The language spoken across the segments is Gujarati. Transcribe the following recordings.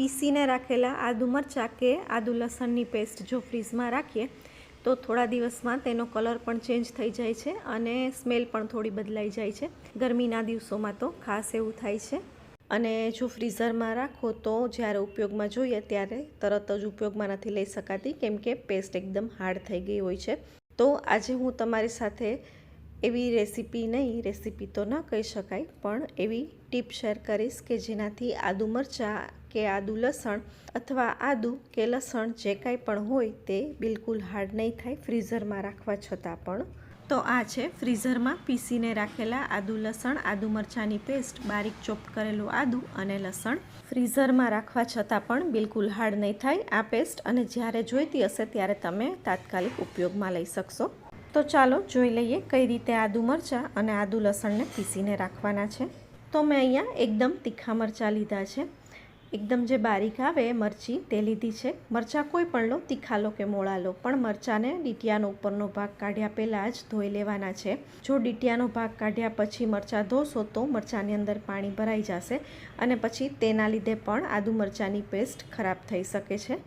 પીસીને રાખેલા આદુ મરચાં કે આદુ લસણની પેસ્ટ જો ફ્રીઝમાં રાખીએ તો થોડા દિવસમાં તેનો કલર પણ ચેન્જ થઈ જાય છે અને સ્મેલ પણ થોડી બદલાઈ જાય છે. ગરમીના દિવસોમાં તો ખાસ એવું થાય છે. અને જો ફ્રીઝરમાં રાખો તો જ્યારે ઉપયોગમાં જોઈએ ત્યારે તરત જ ઉપયોગમાં નથી લઈ શકાતી, કેમ કે પેસ્ટ એકદમ હાર્ડ થઈ ગઈ હોય છે. તો આજે હું તમારી સાથે એવી રેસીપી તો ન કહી શકાય, પણ એવી ટીપ શેર કરીશ કે જેનાથી આદુ મરચાં કે આદુ લસણ અથવા આદુ કે લસણ જે કાંઈ પણ હોય તે બિલકુલ હાર્ડ નહીં થાય ફ્રીઝરમાં રાખવા છતાં પણ. તો આ છે ફ્રીઝરમાં પીસીને રાખેલા આદુ લસણ આદુ મરચાંની પેસ્ટ, બારીક ચોપ્ડ કરેલું આદુ અને લસણ. ફ્રીઝરમાં રાખવા છતાં પણ બિલકુલ હાર્ડ નહીં થાય આ પેસ્ટ, અને જ્યારે જોઈતી હશે ત્યારે તમે તાત્કાલિક ઉપયોગમાં લઈ શકશો. તો ચાલો જોઈ લઈએ કઈ રીતે આદુ મરચાં અને આદુ લસણને પીસીને રાખવાના છે. તો મેં અહીંયા એકદમ તીખા મરચાં લીધા છે. એકદમ જે બારીક આવે એ મરચી તે લીધી છે. મરચાં કોઈ પણ લો, તીખા લો કે મોળા લો, પણ મરચાંને ડીટીયાનો ઉપરનો ભાગ કાઢ્યા પહેલાં જ ધોઈ લેવાના છે. જો ડીટીયાનો ભાગ કાઢ્યા પછી મરચાં ધોશો તો મરચાંની અંદર પાણી ભરાઈ જશે અને પછી તેના લીધે પણ આદુ મરચાંની પેસ્ટ ખરાબ થઈ શકે છે.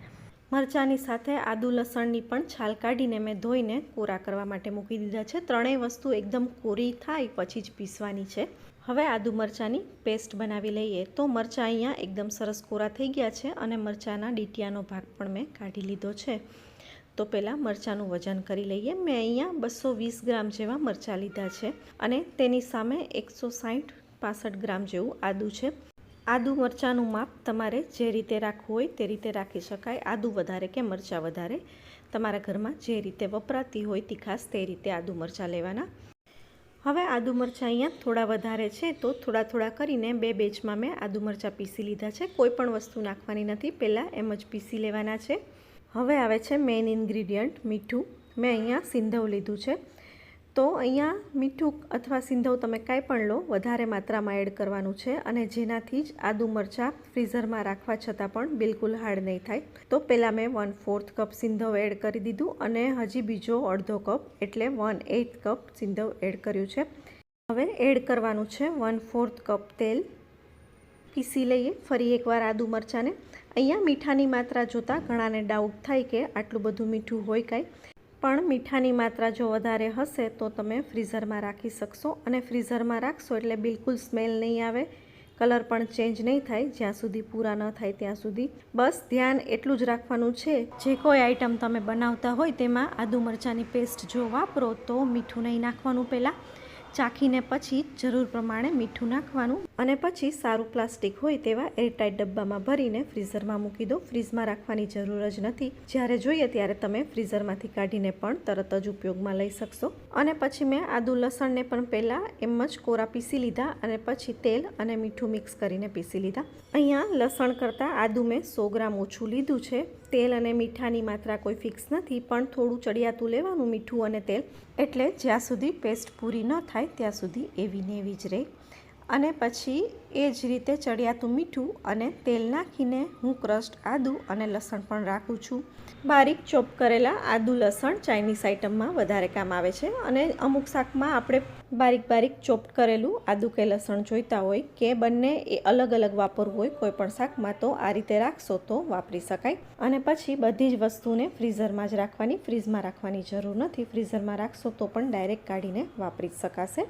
મરચાંની સાથે આદુ લસણની પણ છાલ કાઢીને મેં ધોઈને કોરા કરવા માટે મૂકી દીધા છે. ત્રણેય વસ્તુ એકદમ કોરી થાય પછી જ પીસવાની છે. હવે આદુ મરચાંની પેસ્ટ બનાવી લઈએ. તો મરચાં અહીંયા એકદમ સરસ કોરા થઈ ગયા છે અને મરચાંના ડીટીયાનો ભાગ પણ મેં કાઢી લીધો છે. તો પહેલાં મરચાંનું વજન કરી લઈએ. મેં અહીંયા 220 ગ્રામ જેવા મરચાં લીધા છે અને તેની સામે 160-65 ગ્રામ જેવું આદુ છે. આદુ મરચાંનું માપ તમારે જે રીતે રાખવું હોય તે રીતે રાખી શકાય. આદુ વધારે કે મરચાં વધારે, તમારા ઘરમાં જે રીતે વપરાતી હોય તીખાશ તે રીતે આદુ મરચાં લેવાના. હવે આદુ મરચાં અહીંયા થોડા વધારે છે તો થોડા કરીને 2 બેચમાં મેં આદુ મરચાં પીસી લીધા છે. કોઈ પણ વસ્તુ નાખવાની નથી, પહેલાં એમ જ પીસી લેવાના છે. હવે આવે છે મેઇન ઇન્ગ્રીડિયન્ટ મીઠું. મેં અહીંયા સિંધવ લીધું છે. તો અહીંયા મીઠું અથવા સિંધવ તમે કાંઈ પણ લો, વધારે માત્રામાં એડ કરવાનું છે અને જેનાથી જ આદુ મરચાં ફ્રીઝરમાં રાખવા છતાં પણ બિલકુલ હાર્ડ નહીં થાય. તો પહેલાં મેં 1/4 કપ સિંધવ એડ કરી દીધું અને હજી બીજો અડધો કપ એટલે 1/8 કપ સિંધવ એડ કર્યું છે. હવે એડ કરવાનું છે 1/4 કપ તેલ. પીસી લઈએ ફરી એકવાર આદુ મરચાંને. અહીંયા મીઠાની માત્રા જોતાં ઘણાને ડાઉટ થાય કે આટલું બધું મીઠું હોય કાંઈ, પણ મીઠાની માત્રા જો વધારે હશે તો તમે ફ્રીઝરમાં રાખી શકશો અને ફ્રીઝરમાં રાખશો એટલે બિલકુલ સ્મેલ નહીં આવે, કલર પણ ચેન્જ નહીં થાય જ્યાં સુધી પૂરા ન થાય ત્યાં સુધી. બસ ધ્યાન એટલું જ રાખવાનું છે, જે કોઈ આઈટમ તમે બનાવતા હોય તેમાં આદુ મરચાંની પેસ્ટ જો વાપરો તો મીઠું નહીં નાખવાનું, પહેલાં ચાખીને પછી જરૂર પ્રમાણે મીઠું નાખવાનું અને પછી સારું પ્લાસ્ટિક હોય તેવા એરટાઇટ ડબ્બામાં ભરીને ફ્રીઝરમાં મૂકી દો. ફ્રીઝમાં રાખવાની જરૂર જ નથી. જ્યારે જોઈએ ત્યારે તમે ફ્રીઝરમાંથી કાઢીને પણ તરત જ ઉપયોગમાં લઈ શકશો. અને પછી મેં આદુ લસણને પણ પહેલાં એમ જ કોરા પીસી લીધા અને પછી તેલ અને મીઠું મિક્સ કરીને પીસી લીધા. અહીંયા લસણ કરતાં આદુ મેં 100 ગ્રામ ઓછું લીધું છે. તેલ અને મીઠાની માત્રા કોઈ ફિક્સ નથી, પણ થોડું ચડિયાતું લેવાનું મીઠું અને તેલ, એટલે જ્યાં સુધી પેસ્ટ પૂરી ન થાય ત્યાં સુધી એવી ને એવી જ રહે. અને પછી એ જ રીતે ચડિયાતું મીઠું અને તેલ નાખીને હું ક્રશ્ડ આદુ અને લસણ પણ રાખું છું. બારીક ચોપ કરેલા આદુ લસણ ચાઇનીઝ આઇટમમાં વધારે કામ આવે છે અને અમુક શાકમાં આપણે બારીક ચોપ કરેલું આદુ કે લસણ જોઈતા હોય કે બંને એ અલગ અલગ વાપરવું હોય કોઈ પણ શાકમાં, તો આ રીતે રાખશો તો વાપરી શકાય. અને પછી બધી જ વસ્તુને ફ્રીઝરમાં જ રાખવાની, ફ્રીઝમાં રાખવાની જરૂર નથી. ફ્રીઝરમાં રાખશો તો પણ ડાયરેક્ટ કાઢીને વાપરી શકાશે.